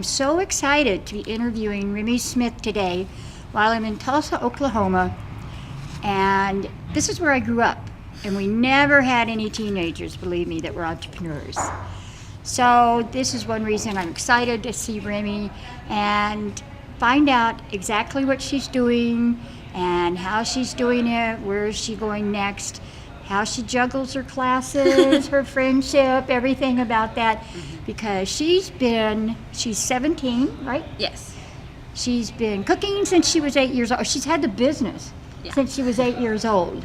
am so excited to be interviewing Remmi Smith today while I'm in Tulsa, Oklahoma. And this is where I grew up. And we never had any teenagers, believe me, that were entrepreneurs. So this is one reason I'm excited to see Remmi and find out exactly what she's doing and how she's doing it, where is she going next, how she juggles her classes, her friendship, everything about that. Because she's 17, right? Yes. She's been cooking since she was 8 years old. She's had the business since she was 8 years old.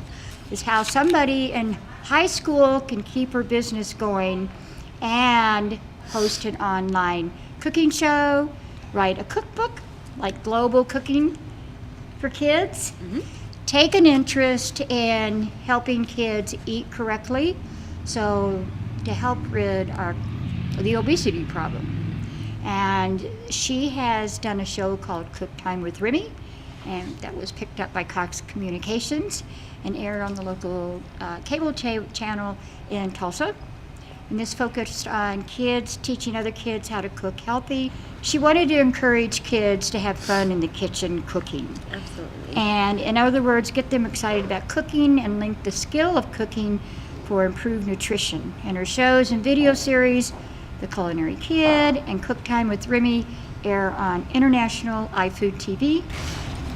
Is how somebody in high school can keep her business going and host an online cooking show, write a cookbook, like global cooking for kids, take an interest in helping kids eat correctly, so to help rid the obesity problem. And she has done a show called Cook Time with Remmi, and that was picked up by Cox Communications and aired on the local cable channel in Tulsa. And this focused on kids, teaching other kids how to cook healthy. She wanted to encourage kids to have fun in the kitchen cooking. Absolutely. And in other words, get them excited about cooking and link the skill of cooking for improved nutrition. And her shows and video series, The Culinary Kid and Cook Time with Remmi, air on International iFood TV.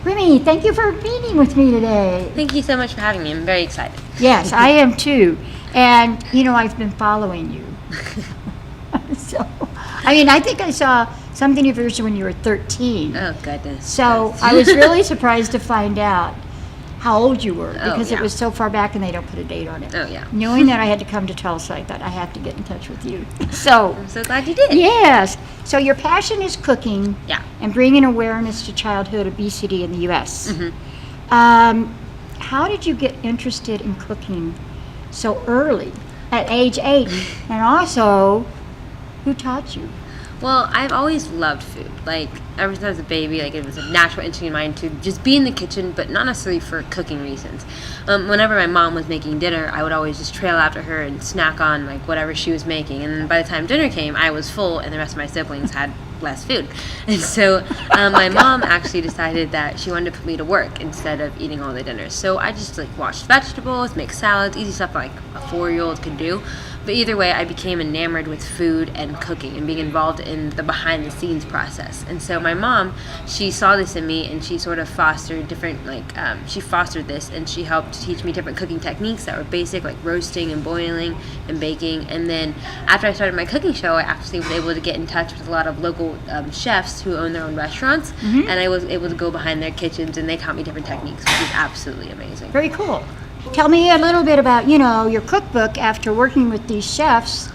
Remmi, thank you for meeting with me today. Thank you so much for having me. I'm very excited. Yes, I am too. And, I've been following you. So, I think I saw something of yours when you were 13. Oh, goodness. So I was really surprised to find out how old you were, because it was so far back and they don't put a date on it. Oh, yeah. Knowing that I had to come to Tulsa, I thought I have to get in touch with you. So I'm so glad you did. Yes. So your passion is cooking, Yeah. and bringing awareness to childhood obesity in the U.S. How did you get interested in cooking so early, at age 8? And also, who taught you? Well, I've always loved food. Like, ever since I was a baby, it was a natural instinct of mine to just be in the kitchen, but not necessarily for cooking reasons. Whenever my mom was making dinner, I would always just trail after her and snack on, whatever she was making. And then by the time dinner came, I was full, and the rest of my siblings had less food. And so my mom actually decided that she wanted to put me to work instead of eating all the dinners. So I just, washed vegetables, make salads, easy stuff a 4-year-old could do. But either way, I became enamored with food and cooking and being involved in the behind-the-scenes process. And so my mom, she saw this in me, and she sort of fostered different, she fostered this, and she helped teach me different cooking techniques that were basic, like roasting and boiling and baking. And then after I started my cooking show, I actually was able to get in touch with a lot of local chefs who own their own restaurants, and I was able to go behind their kitchens, and they taught me different techniques, which is absolutely amazing. Very cool. Tell me a little bit about, your cookbook after working with these chefs.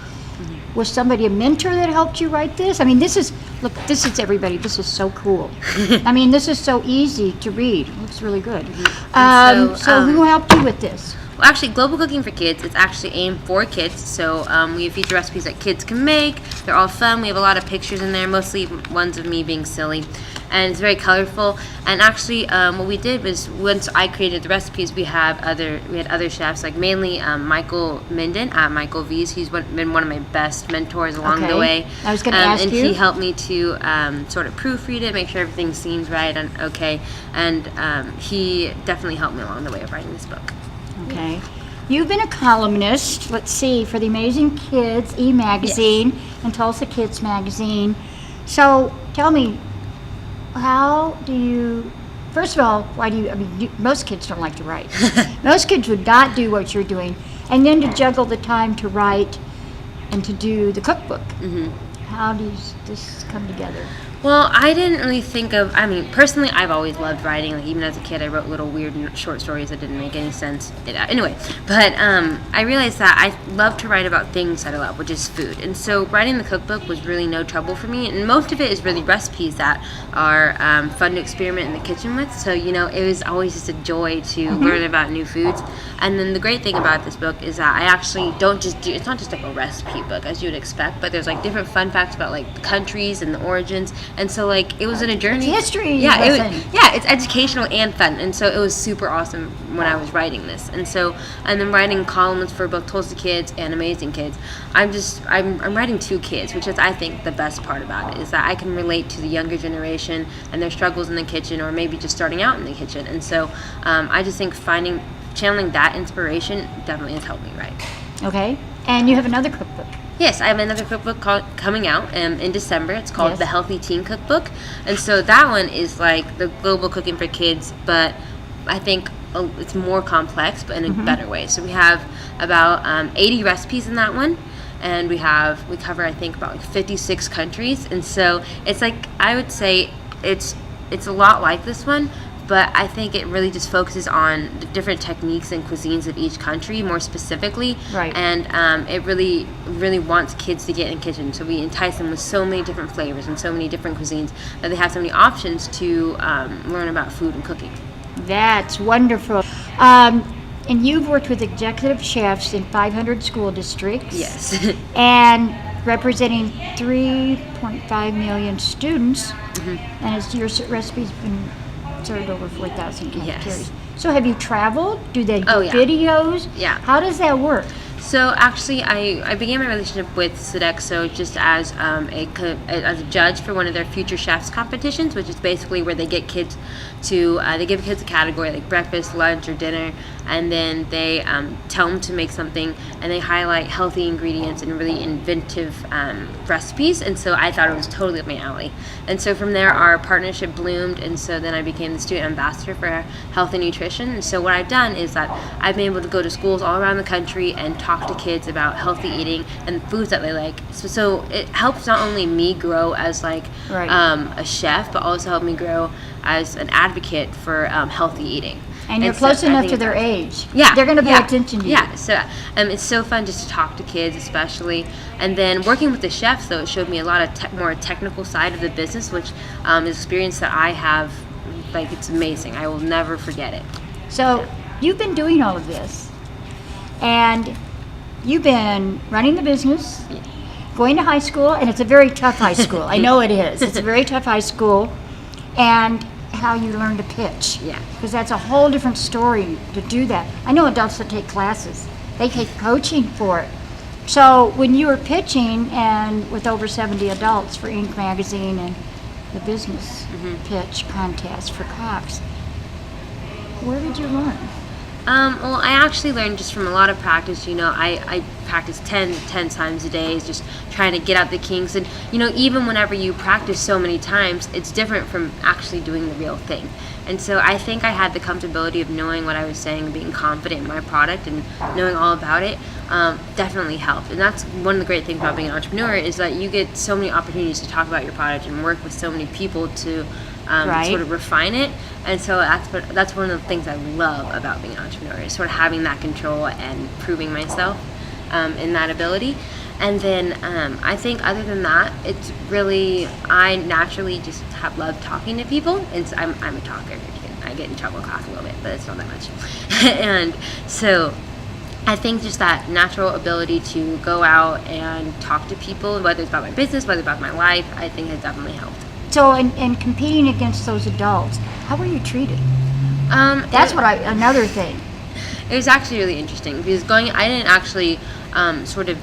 Was somebody a mentor that helped you write this? This is everybody. This is so cool. This is so easy to read. It looks really good. So who helped you with this? Well, actually, Global Cooking for Kids, it's actually aimed for kids. So we feature recipes that kids can make. They're all fun. We have a lot of pictures in there, mostly ones of me being silly. And it's very colorful. And actually, what we did was, once I created the recipes, we had other chefs, mainly Michael Minden at Michael V's. He's been one of my best mentors along the way. I was going to ask and you. he helped me to sort of proofread it, make sure everything seems right and okay. And he definitely helped me along the way of writing this book. Okay. You've been a columnist, let's see, for the Amazing Kids e-magazine and Tulsa Kids magazine. So tell me, how do you, first of all, why do you, most kids don't like to write. Most kids would not do what you're doing. And then to juggle the time to write and to do the cookbook. How does this come together? Well, I didn't really think of, personally, I've always loved writing. Even as a kid, I wrote little weird short stories that didn't make any sense. Anyway, but I realized that I love to write about things that I love, which is food. And so writing the cookbook was really no trouble for me. And most of it is really recipes that are fun to experiment in the kitchen with. So, it was always just a joy to learn about new foods. And then the great thing about this book is that I actually don't just do, it's not just a recipe book as you would expect, but there's different fun facts about the countries and the origins. And so like it was in a journey. It's history Yeah, lesson. it's educational and fun. And so it was super awesome when I was writing this. And then writing columns for both Tulsa Kids and Amazing Kids. I'm writing to kids, which is I think the best part about it, is that I can relate to the younger generation and their struggles in the kitchen, or maybe just starting out in the kitchen. And so I just think channeling that inspiration definitely has helped me write. Okay. And you have another cookbook. Yes, I have another cookbook coming out in December. It's called Yes. The Healthy Teen Cookbook. And so that one is like the global cooking for kids, but I think it's more complex, but in a better way. So we have about 80 recipes in that one. And we cover, I think, about like 56 countries. And so it's like, I would say it's a lot like this one, but I think it really just focuses on the different techniques and cuisines of each country more specifically. Right. And it really, really wants kids to get in the kitchen. So we entice them with so many different flavors and so many different cuisines that they have so many options to learn about food and cooking. That's wonderful. And you've worked with executive chefs in 500 school districts. Yes. And representing 3.5 million students. And your recipe's been served over 4,000 cafeterias. Yes. So have you traveled? Do they do Oh, yeah. videos? Yeah. How does that work? So actually, I began my relationship with Sodexo just as a judge for one of their Future Chefs competitions, which is basically where they get kids to they give kids a category like breakfast, lunch, or dinner, and then they tell them to make something, and they highlight healthy ingredients and really inventive recipes. And so I thought it was totally up my alley. And so from there, our partnership bloomed, and so then I became the student ambassador for health and nutrition. And so what I've done is that I've been able to go to schools all around the country and talk to kids about healthy eating and foods that they like. So it helps not only me grow as like Right. a chef, but also help me grow as an advocate for healthy eating. And you're so close I enough think to their that's- age. Yeah, They're going to pay yeah, attention to you. Yeah, so it's so fun just to talk to kids, especially. And then working with the chefs, though, it showed me a lot of more technical side of the business, which is experience that I have. Like, it's amazing. I will never forget it. So you've been doing all of this, and you've been running the business, going to high school, and it's a very tough high school. I know it is. It's a very tough high school, and how you learn to pitch. Yeah. Because that's a whole different story to do that. I know adults that take classes. They take coaching for it. So when you were pitching, and with over 70 adults for Inc. magazine and the business pitch contest for Cox, where did you learn? Well, I actually learned just from a lot of practice. You know, I practice 10 times a day, just trying to get out the kinks. And, you know, even whenever you practice so many times, it's different from actually doing the real thing. And so I think I had the comfortability of knowing what I was saying, being confident in my product and knowing all about it definitely helped. And that's one of the great things about being an entrepreneur, is that you get so many opportunities to talk about your product and work with so many people to Right. sort of refine it. And so that's one of the things I love about being an entrepreneur, is sort of having that control and proving myself in that ability. And then I think other than that, it's really, I naturally just have loved talking to people. And so I'm a talker. I get in trouble in class a little bit, but it's not that much. And so I think just that natural ability to go out and talk to people, whether it's about my business, whether it's about my life, I think has definitely helped. So in competing against those adults, how were you treated? That's another thing. It was actually really interesting because I didn't actually sort of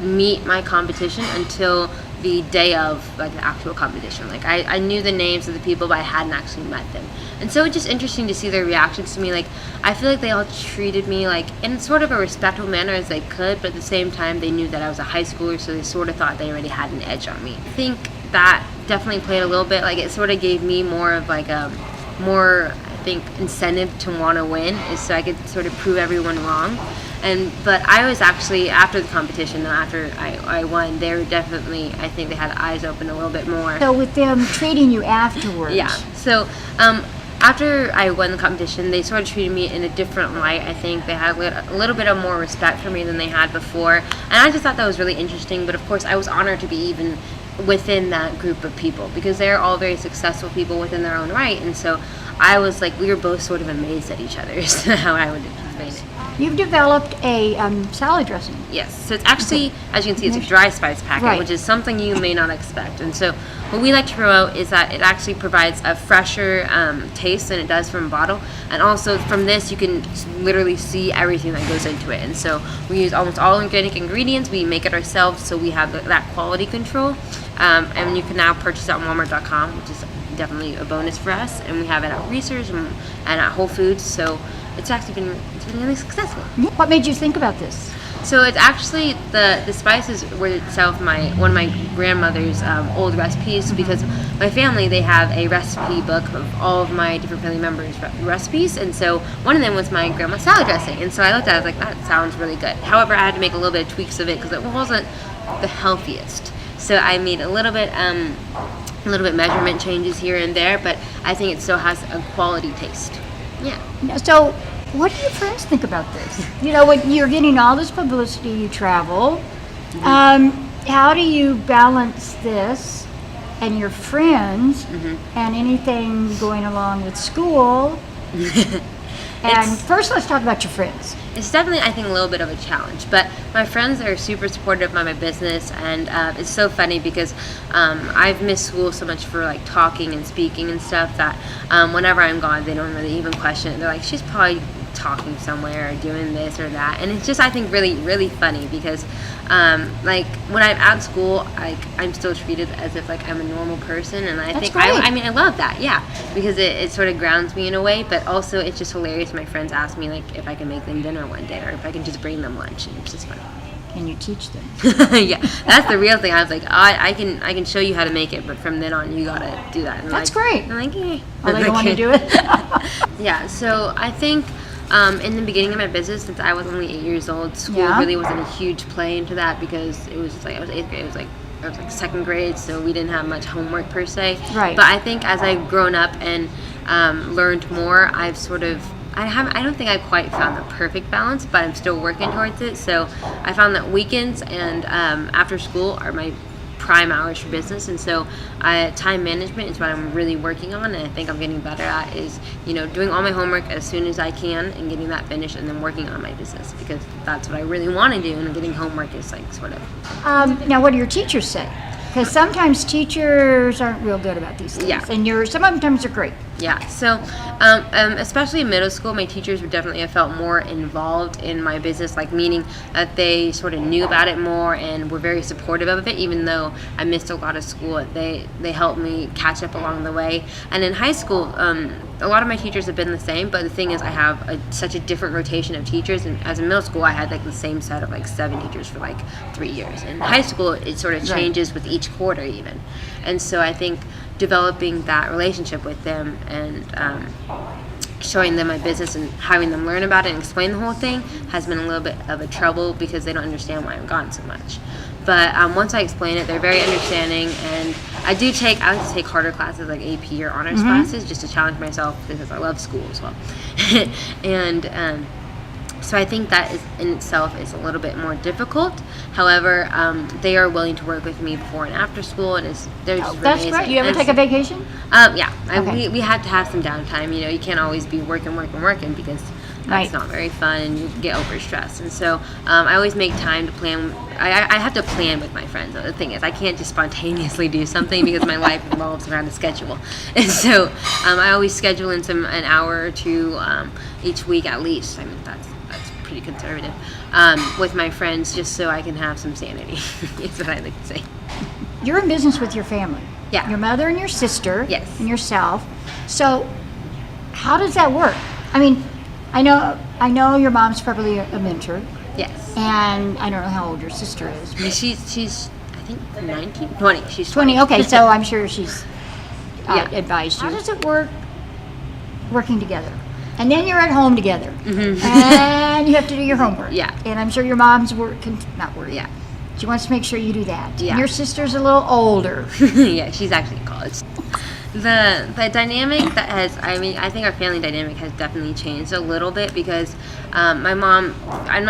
meet my competition until the day of like the actual competition. Like I knew the names of the people, but I hadn't actually met them. And so it's just interesting to see their reactions to me. Like I feel like they all treated me like in sort of a respectful manner as they could, but at the same time they knew that I was a high schooler, so they sort of thought they already had an edge on me. I think that definitely played a little bit. Like it sort of gave me more of like a I think incentive to want to win, is so I could sort of prove everyone wrong. But I was actually, after the competition, after I won, they were definitely, I think they had eyes open a little bit more. So with them treating you afterwards. Yeah. So after I won the competition, they sort of treated me in a different light. I think they had a little bit of more respect for me than they had before. And I just thought that was really interesting. But of course, I was honored to be even within that group of people, because they're all very successful people within their own right. And so I was like, we were both sort of amazed at each other, is how I would explain it. you've developed a salad dressing. Yes, so it's actually, as you can see, it's a dry spice packet, Right. which is something you may not expect. And so what we like to promote is that it actually provides a fresher taste than it does from a bottle. And also from this, you can literally see everything that goes into it. And so we use almost all organic ingredients. We make it ourselves, so we have that quality control. And you can now purchase it on Walmart.com, which is definitely a bonus for us. And we have it at Research and at Whole Foods. So it's actually been really successful. What made you think about this? So it's actually the spices were itself one of my grandmother's old recipes, because my family, they have a recipe book of all of my different family members' recipes, and so one of them was my grandma's salad dressing. And so I looked at it, I was like, that sounds really good. However, I had to make a little bit of tweaks of it because it wasn't the healthiest. So I made a little bit measurement changes here and there, but I think it still has a quality taste. Yeah. So, what do your friends think about this? You know, when you're getting all this publicity, you travel. How do you balance this and your friends and anything going along with school? And first, let's talk about your friends. It's definitely, I think, a little bit of a challenge, but my friends are super supportive of my business, and it's so funny because I've missed school so much for like talking and speaking and stuff that whenever I'm gone, they don't really even question it. They're like, she's probably talking somewhere or doing this or that, and it's just, I think, really funny because like when I'm at school, like I'm still treated as if like I'm a normal person, and I That's think great. I mean I love that, yeah, because it sort of grounds me in a way, but also it's just hilarious. My friends ask me like if I can make them dinner one day or if I can just bring them lunch, and it's just funny. Can you teach them? Yeah, that's the real thing. I was like, I can show you how to make it, but from then on you gotta do that. And That's like, great. I'm like, yeah. Oh, they don't want to do it? Yeah, so I think in the beginning of my business, since I was only 8 years old, school Yeah. really wasn't a huge play into that because it was like I was 8th grade. I was like second grade, so we didn't have much homework per se. Right. But I think as I've grown up and learned more, I've sort of I don't think I quite found the perfect balance, but I'm still working towards it. So I found that weekends and after school are my prime hours for business, and so time management is what I'm really working on, and I think I'm getting better at is, you know, doing all my homework as soon as I can and getting that finished, and then working on my business because that's what I really want to do, and getting homework is like sort of. Now, what do your teachers say? Because sometimes teachers aren't real good about these things, Yeah. and sometimes they're great. Yeah, so especially in middle school, my teachers would definitely have felt more involved in my business, like meaning that they sort of knew about it more and were very supportive of it, even though I missed a lot of school. They helped me catch up along the way. And in high school, a lot of my teachers have been the same, but the thing is I have such a different rotation of teachers, and as a middle school, I had like the same set of like 7 teachers for like 3 years. In high school, it sort of changes with each quarter even. And so I think developing that relationship with them and showing them my business and having them learn about it and explain the whole thing has been a little bit of a trouble because they don't understand why I'm gone so much. But once I explain it, they're very understanding, and I like to take harder classes like AP or honors classes just to challenge myself because I love school as well. And so I think that in itself is a little bit more difficult. However, they are willing to work with me before and after school, and they're just That's amazing. great. You ever And take a vacation? Yeah, Okay. we have to have some downtime. You know, you can't always be working because that's Right. not very fun, and you get overstressed. And so I always make time to plan. I have to plan with my friends. The thing is, I can't just spontaneously do something because my life revolves around a schedule. And so I always schedule in an hour or two each week at least. I mean, that's pretty conservative with my friends, just so I can have some sanity. Is what I like to say. You're in business with your family. Yeah. Your mother and your sister. Yes. And yourself. So, how does that work? I mean, I know your mom's probably a mentor, Yes. and I don't know how old your sister is. But She's I think 19, 20. She's 20. Okay, so I'm sure she's Yeah. advised you. How does it work working together? And then you're at home together, and you have to do your homework. Yeah. And I'm sure your mom's not worried. Yeah. She wants to make sure you do that. Yeah. And your sister's a little older. Yeah, she's actually in college. The dynamic I think our family dynamic has definitely changed a little bit because my mom,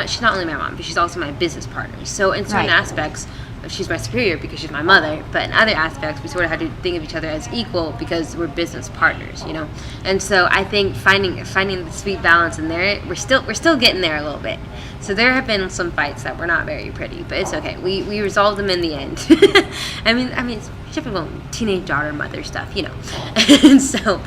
she's not only my mom, but she's also my business partner. So in certain Right. aspects, she's my superior because she's my mother, but in other aspects we sort of had to think of each other as equal because we're business partners, you know. And so I think finding the sweet balance in there, we're still getting there a little bit. So there have been some fights that were not very pretty, but it's okay. We resolved them in the end. I mean it's typical teenage daughter mother stuff, you know. And so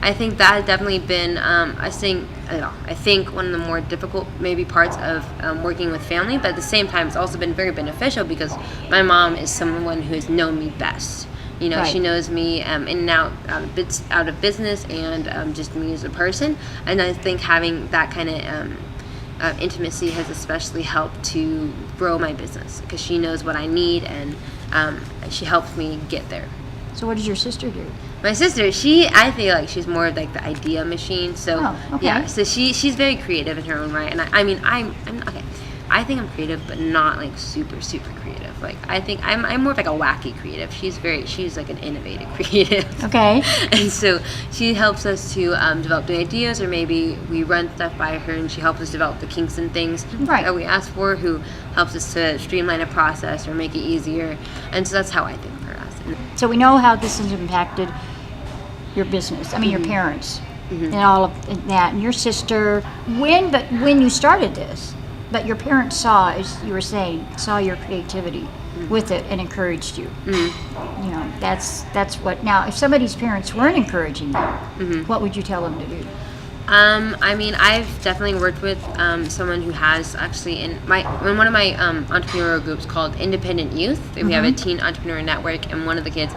I think that has definitely been, I think one of the more difficult maybe parts of working with family, but at the same time it's also been very beneficial because my mom is someone who has known me best. You know, she knows me in and out of business and just me as a person. And I think having that kind of intimacy has especially helped to grow my business because she knows what I need and she helps me get there. So what does your sister do? My sister, I feel like she's more like the idea machine. So yeah, so she's very creative in her own right. And I'm okay. I think I'm creative, but not like super creative. Like I think I'm more of like a wacky creative. She's like an innovative creative. Okay. And so she helps us to develop the ideas, or maybe we run stuff by her, and she helps us develop the kinks and things that we ask for. Who helps us to streamline a process or make it easier. And so that's how I think for us. So we know how this has impacted your business. I mean, your parents and all of that, and your sister. When you started this, but your parents saw, as you were saying, saw your creativity with it and encouraged you. You know, that's what. Now, if somebody's parents weren't encouraging them, what would you tell them to do? I mean, I've definitely worked with someone who has actually in one of my entrepreneurial groups called Independent Youth. We have a teen entrepreneur network, and one of the kids,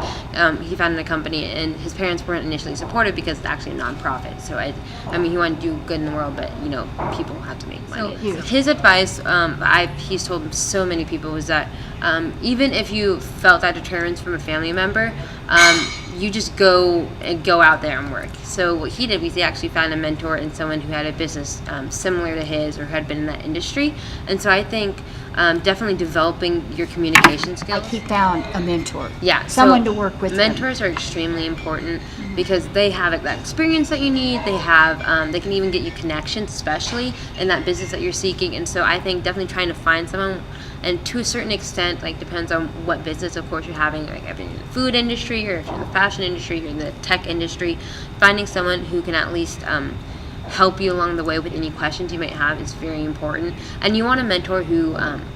he founded a company, and his parents weren't initially supportive because it's actually a nonprofit. So I mean, he wanted to do good in the world, but you know, people have to make money. So his advice, he's told so many people, was that even if you felt that deterrence from a family member, you just go out there and work. So what he did was he actually found a mentor in someone who had a business similar to his or had been in that industry. And so I think definitely developing your communication skills. Like he found a mentor. Yeah. Someone to work with. Mentors are extremely important because they have that experience that you need. They have they can even get you connections, especially in that business that you're seeking. And so I think definitely trying to find someone. And to a certain extent, like depends on what business, of course, you're having. Like if you're in the food industry, or if you're in the fashion industry, you're in the tech industry, finding someone who can at least help you along the way with any questions you might have is very important. And you want a mentor who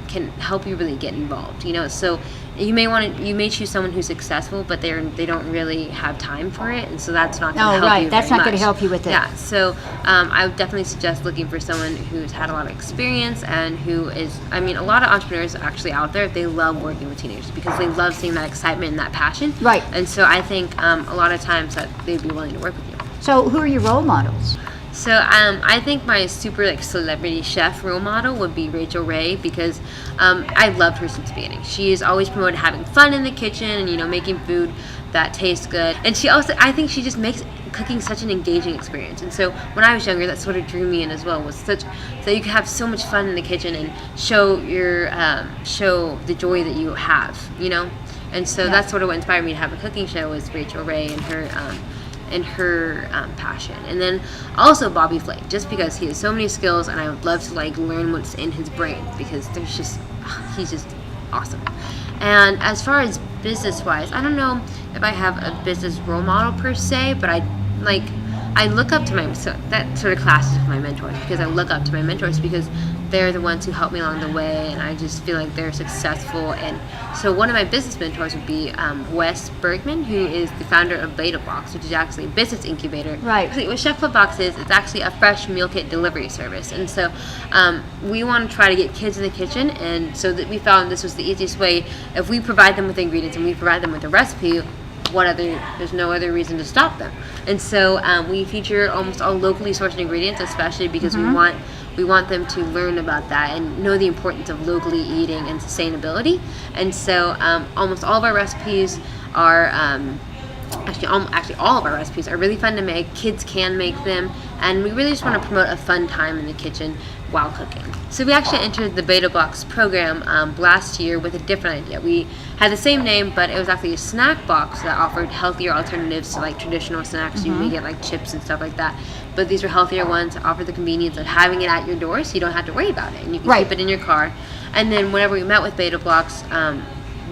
can help you really get involved. You know, so you may choose someone who's successful, but they don't really have time for it, and so that's not going to help you. That's not going to help you with it. Yeah, so I would definitely suggest looking for someone who's had a lot of experience and who is. I mean, a lot of entrepreneurs actually out there, they love working with teenagers because they love seeing that excitement and that passion. Right. And so I think a lot of times that they'd be willing to work with you. So who are your role models? So I think my super like celebrity chef role model would be Rachel Ray because I loved her since the beginning. She is always promoted having fun in the kitchen and, you know, making food that tastes good. And she also, I think she just makes cooking such an engaging experience. And so when I was younger, that sort of drew me in as well, was so you could have so much fun in the kitchen and show the joy that you have, you know. And so that's sort of what inspired me to have a cooking show, was Rachel Ray and her passion. And then also Bobby Flay, just because he has so many skills and I would love to like learn what's in his brain because he's just awesome. And as far as business wise, I don't know if I have a business role model per se, but I look up to that sort of classes with my mentors, because I look up to my mentors because they're the ones who help me along the way, and I just feel like they're successful. And so one of my business mentors would be Wes Bergman, who is the founder of Beta Box, which is actually a business incubator. Right. What Chef Flip Box is, it's actually a fresh meal kit delivery service. And so we want to try to get kids in the kitchen, and so that we found this was the easiest way. If we provide them with ingredients and we provide them with a recipe, there's no other reason to stop them. And so we feature almost all locally sourced ingredients, especially because we want them to learn about that and know the importance of locally eating and sustainability. And so almost all of our recipes are actually all of our recipes are really fun to make. Kids can make them, and we really just want to promote a fun time in the kitchen while cooking. So we actually entered the Beta Box program last year with a different idea. We had the same name, but it was actually a snack box that offered healthier alternatives to like traditional snacks. You may get like chips and stuff like that, but these were healthier ones that offer the convenience of having it at your door, so you don't have to worry about it, and you can keep it in your car. And then whenever we met with Beta Blocks,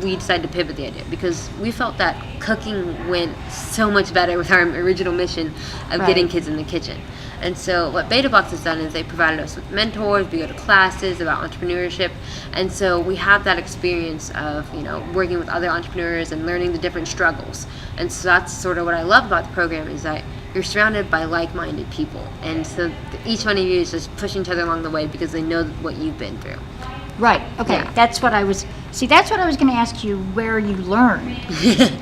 we decided to pivot the idea because we felt that cooking went so much better with our original mission of getting kids in the kitchen. And so what Beta Blocks has done is they provided us with mentors. We go to classes about entrepreneurship, and so we have that experience of working with other entrepreneurs and learning the different struggles. And so that's sort of what I love about the program, is that you're surrounded by like-minded people, and so each one of you is just pushing each other along the way because they know what you've been through. Right. Okay. Yeah. That's what I was going to ask you, where you learned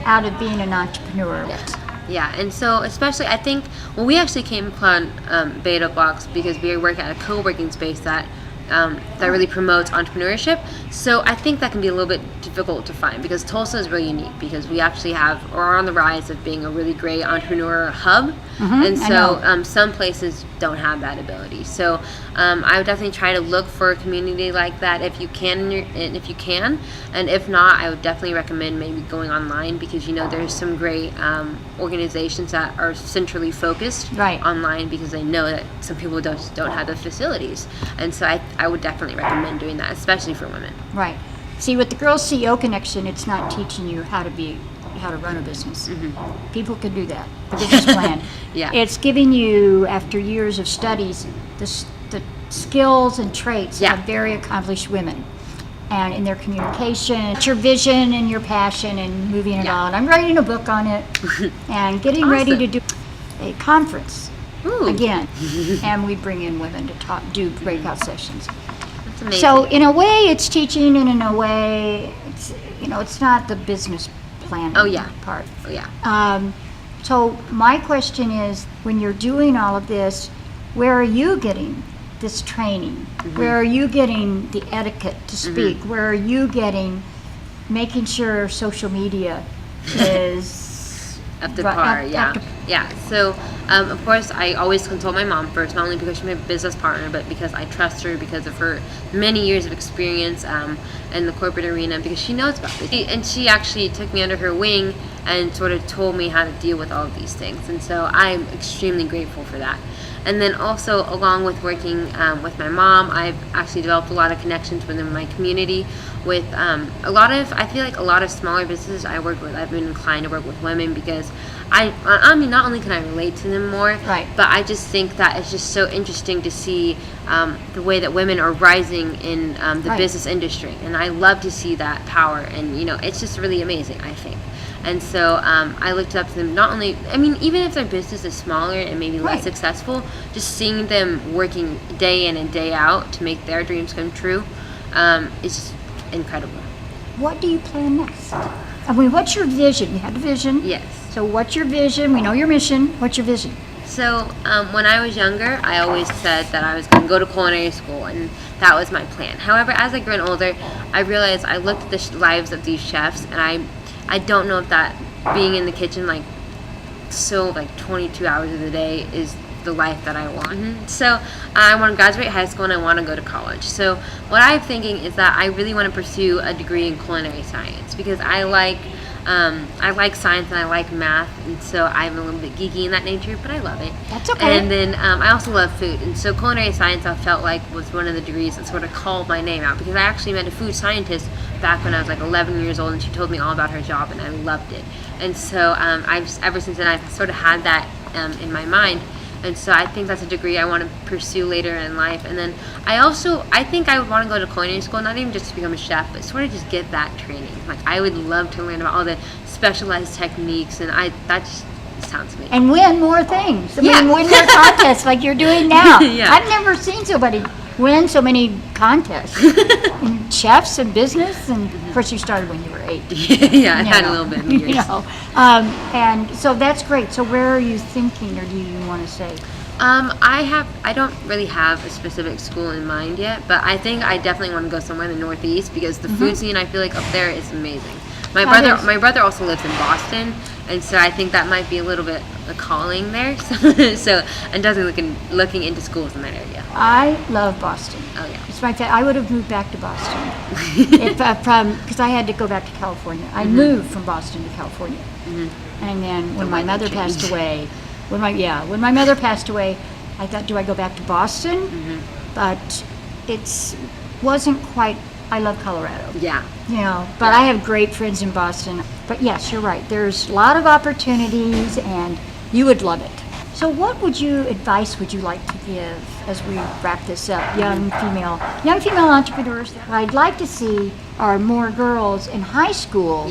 out of being an entrepreneur. Yeah, and so especially I think, well, we actually came upon Beta Blocks because we work at a co-working space that really promotes entrepreneurship. So I think that can be a little bit difficult to find because Tulsa is really unique because we actually are on the rise of being a really great entrepreneur hub. And so some places don't have that ability. So I would definitely try to look for a community like that if you can, and if not, I would definitely recommend maybe going online because there's some great organizations that are centrally focused online because they know that some people don't have the facilities, and so I would definitely recommend doing that, especially for women. Right. See, with the Girls C.E.O. connection, it's not teaching you how to run a business. People can do that. The business plan. It's giving you, after years of studies, the skills and traits of very accomplished women, and in their communication, it's your vision and your passion and moving it on. I'm writing a book on it, and getting ready to do a conference again, and we bring in women to do breakout sessions. That's amazing. So in a way, it's teaching, and in a way, it's not the business planning part. So my question is, when you're doing all of this, where are you getting this training? Where are you getting the etiquette to speak? Where are you making sure social media is up to par? So of course I always consult my mom first, not only because she's my business partner, but because I trust her because of her many years of experience in the corporate arena, because she knows about this. And she actually took me under her wing and sort of told me how to deal with all of these things, and so I'm extremely grateful for that. And then also, along with working with my mom, I've actually developed a lot of connections within my community with I feel like a lot of smaller businesses I work with, I've been inclined to work with women because I mean, not only can I relate to them more, but I just think that it's just so interesting to see the way that women are rising in the business industry. And I love to see that power, and it's just really amazing, I think. And so I looked up to them, not only, I mean, even if their business is smaller and maybe less successful, just seeing them working day in and day out to make their dreams come true is just incredible. What do you plan next? I mean, what's your vision? You have a vision. Yes. So what's your vision? We know your mission. What's your vision? So when I was younger, I always said that I was going to go to culinary school, and that was my plan. However, as I grew older, I realized I looked at the lives of these chefs, and I don't know if that being in the kitchen 22 hours of the day is the life that I want. So I want to graduate high school and I want to go to college. So what I'm thinking is that I really want to pursue a degree in culinary science because I like science and I like math, and so I'm a little bit geeky in that nature, but I love it. That's okay. And then I also love food, and so culinary science I felt like was one of the degrees that sort of called my name out, because I actually met a food scientist back when I was 11 years old, and she told me all about her job, and I loved it. And so ever since then I've sort of had that in my mind. And so I think that's a degree I want to pursue later in life. And then I think I would want to go to culinary school, not even just to become a chef, but sort of just get that training. I would love to learn about all the specialized techniques, and that just sounds amazing. And win more things. I mean, win more contests like you're doing now. I've never seen somebody win so many contests. And chefs and business, and of course you started when you were 8. I had a little bit of years. And so that's great. So where are you thinking, or do you want to say? I don't really have a specific school in mind yet, but I think I definitely want to go somewhere in the Northeast because the food scene I feel like up there is amazing. My brother also lives in Boston, and so I think that might be a little bit a calling there. So I'm definitely looking into schools in that area. I love Boston. Oh yeah. It's my I would have moved back to Boston because I had to go back to California. I moved from Boston to California, and then when my mother passed away, when my mother passed away, I thought, do I go back to Boston? But it wasn't quite I love Colorado. Yeah. You know, but I have great friends in Boston. But yes, you're right. There's a lot of opportunities, and you would love it. So what advice would you like to give as we wrap this up? Young female entrepreneurs. What I'd like to see are more girls in high school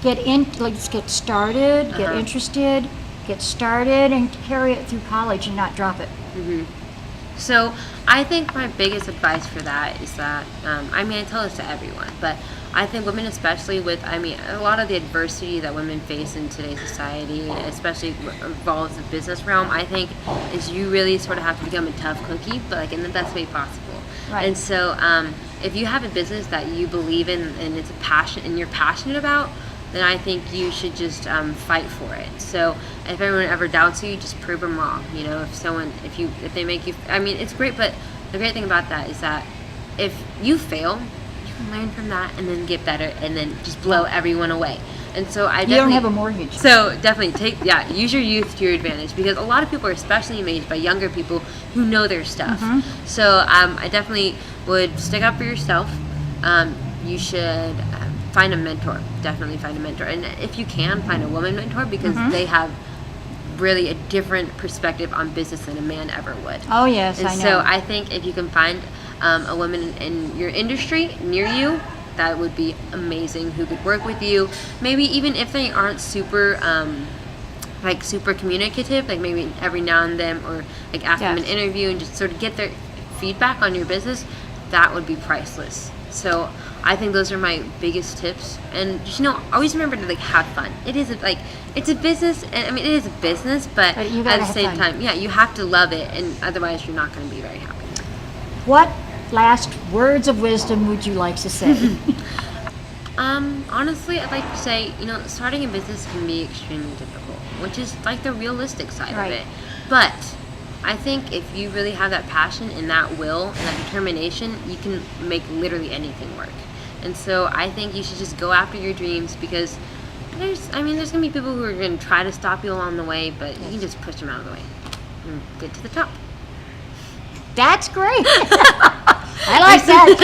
let's get started, get interested, get started, and carry it through college and not drop it. So I think my biggest advice for that is that, I tell this to everyone, but I think women, especially with, a lot of the adversity that women face in today's society, especially involves the business realm, I think is you really sort of have to become a tough cookie, but like in the best way possible. Right. And so if you have a business that you believe in and it's a passion and you're passionate about, then I think you should just fight for it. So if anyone ever doubts you, just prove them wrong. You know, if they make you, it's great, but the great thing about that is that if you fail, you can learn from that and then get better and then just blow everyone away. And so you don't have a mortgage. So definitely use your youth to your advantage, because a lot of people are especially amazed by younger people who know their stuff. So I definitely would stick up for yourself. You should find a mentor. Definitely find a mentor, and if you can, find a woman mentor, because they have really a different perspective on business than a man ever would. Oh yes, and I know. So I think if you can find a woman in your industry near you, that would be amazing, who could work with you. Maybe even if they aren't super super communicative, like maybe every now and then, or like ask them an interview and just sort of get their feedback on your business, that would be priceless. So I think those are my biggest tips. And just, always remember to have fun. It's a business, and it is a business, but you at gotta the have same fun. time, you have to love it, and otherwise you're not going to be very happy. What last words of wisdom would you like to say? Honestly, I'd like to say, starting a business can be extremely difficult, which is like the realistic side of it. But I think if you really have that passion and that will and that determination, you can make literally anything work. And so I think you should just go after your dreams, because there's going to be people who are going to try to stop you along the way, but you can just push them out of the way and get to the top. That's great. I like that.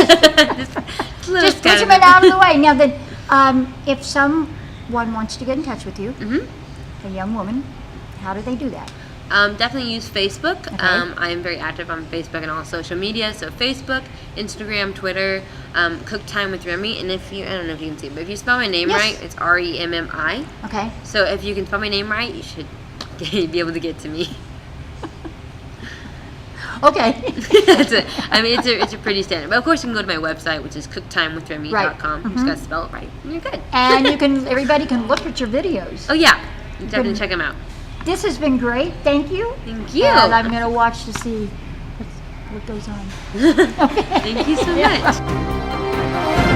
Just push them out of the way. Now then, if someone wants to get in touch with you, a young woman, how do they do that? Definitely use Facebook. Okay. I am very active on Facebook and all social media. So Facebook, Instagram, Twitter, Cook Time with Remmi. And I don't know if you can see it, but if you spell my name right, it's Remmi. Okay. So if you can spell my name right, you should be able to get to me. Okay. That's it. It's a pretty standard. But of course, you can go to my website, which is cooktimewithremmi.com. You just got to spell it right, and you're good. And everybody can look at your videos. Oh yeah, definitely check them out. This has been great. Thank you. Thank you. And I'm going to watch to see what goes on. Thank you so much.